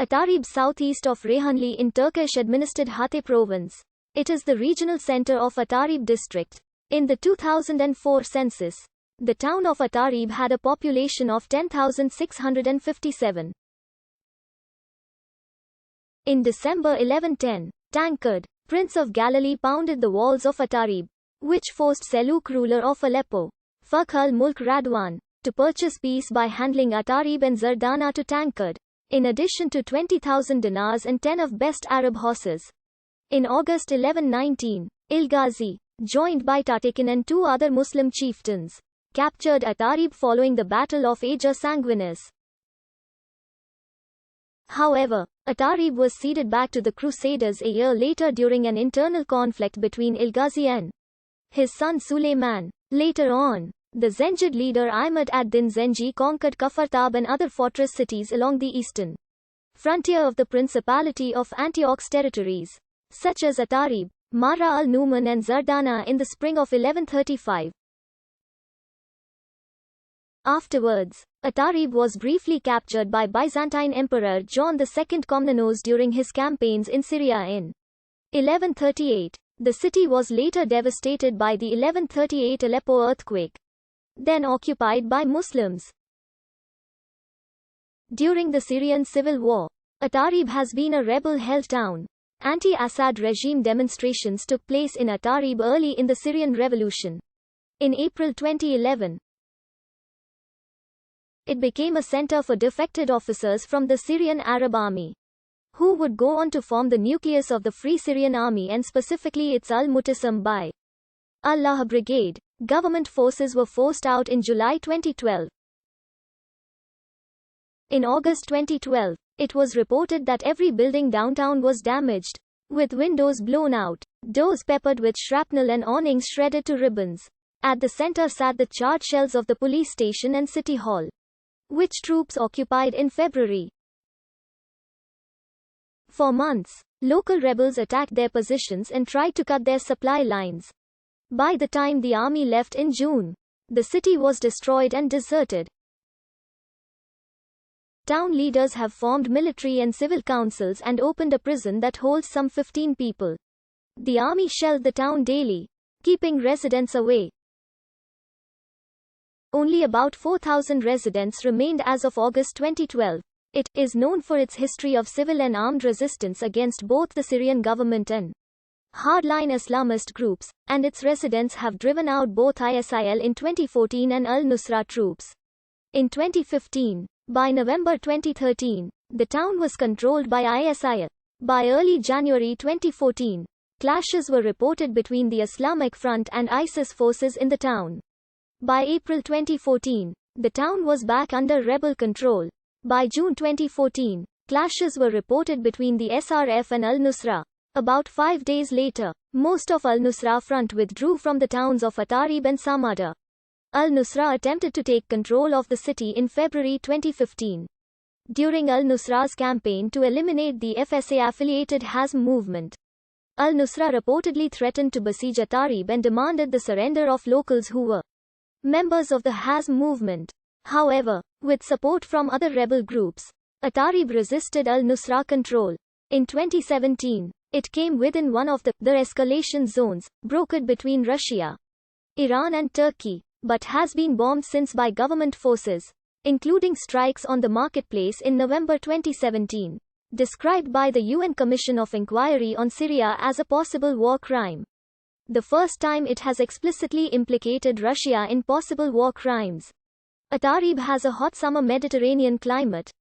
Atareb, southeast of Reyhanli in Turkish-administered Hatay province. It is the regional center of Atareb district. In the 2004 census, the town of Atareb had a population of 10,657. In December 1110, Tancred, Prince of Galilee, pounded the walls of Atareb, which forced Seljuk ruler of Aleppo, Fakh al-Mulk Radwan, to purchase peace by handling Atareb and Zardana to Tancred, in addition to 20,000 dinars and 10 of best Arab horses. In August 1119, Ilghazi, joined by Tatakin and 2 other Muslim chieftains, captured Atareb following the Battle of Ager Sanguinis. However, Atareb was ceded back to the Crusaders a year later during an internal conflict between Ilghazi and his son Suleiman. Later on, the Zengid leader Ahmad ad-Din Zengi conquered Kafartab and other fortress cities along the eastern frontier of the Principality of Antioch's territories, such as Atareb, Mara al-Numan and Zardana in the spring of 1135. Afterwards, Atareb was briefly captured by Byzantine Emperor John II Komnenos during his campaigns in Syria in 1138. The city was later devastated by the 1138 Aleppo earthquake, then occupied by Muslims. During the Syrian civil war, Atareb has been a rebel-held town. Anti-Assad regime demonstrations took place in Atareb early in the Syrian revolution. In April 2011, it became a center for defected officers from the Syrian Arab Army, who would go on to form the nucleus of the Free Syrian Army and specifically its Al-Mutasam by Allah Brigade. Government forces were forced out in July 2012. In August 2012, it was reported that every building downtown was damaged, with windows blown out, doors peppered with shrapnel and awnings shredded to ribbons. At the center sat the charred shells of the police station and city hall, which troops occupied in February. For months, local rebels attacked their positions and tried to cut their supply lines. By the time the army left in June, the city was destroyed and deserted. Town leaders have formed military and civil councils and opened a prison that holds some 15 people. The army shelled the town daily, keeping residents away. Only about 4,000 residents remained as of August 2012. It is known for its history of civil and armed resistance against both the Syrian government and hardline Islamist groups, and its residents have driven out both ISIL in 2014 and al-Nusra troops in 2015. By November 2013, the town was controlled by ISIL. By early January 2014, clashes were reported between the Islamic Front and ISIS forces in the town. By April 2014, the town was back under rebel control. By June 2014, clashes were reported between the SRF and al-Nusra. About 5 days later, most of al-Nusra front withdrew from the towns of Atareb and Samada. Al-Nusra attempted to take control of the city in February 2015. During al-Nusra's campaign to eliminate the FSA-affiliated Hazm movement, al-Nusra reportedly threatened to besiege Atareb and demanded the surrender of locals who were members of the Hazm movement. However, with support from other rebel groups, Atareb resisted al-Nusra control. In 2017, it came within one of the escalation zones, brokered between Russia, Iran and Turkey, but has been bombed since by government forces, including strikes on the marketplace in November 2017, described by the UN Commission of Inquiry on Syria as a possible war crime. The first time it has explicitly implicated Russia in possible war crimes. Atareb has a hot summer Mediterranean climate,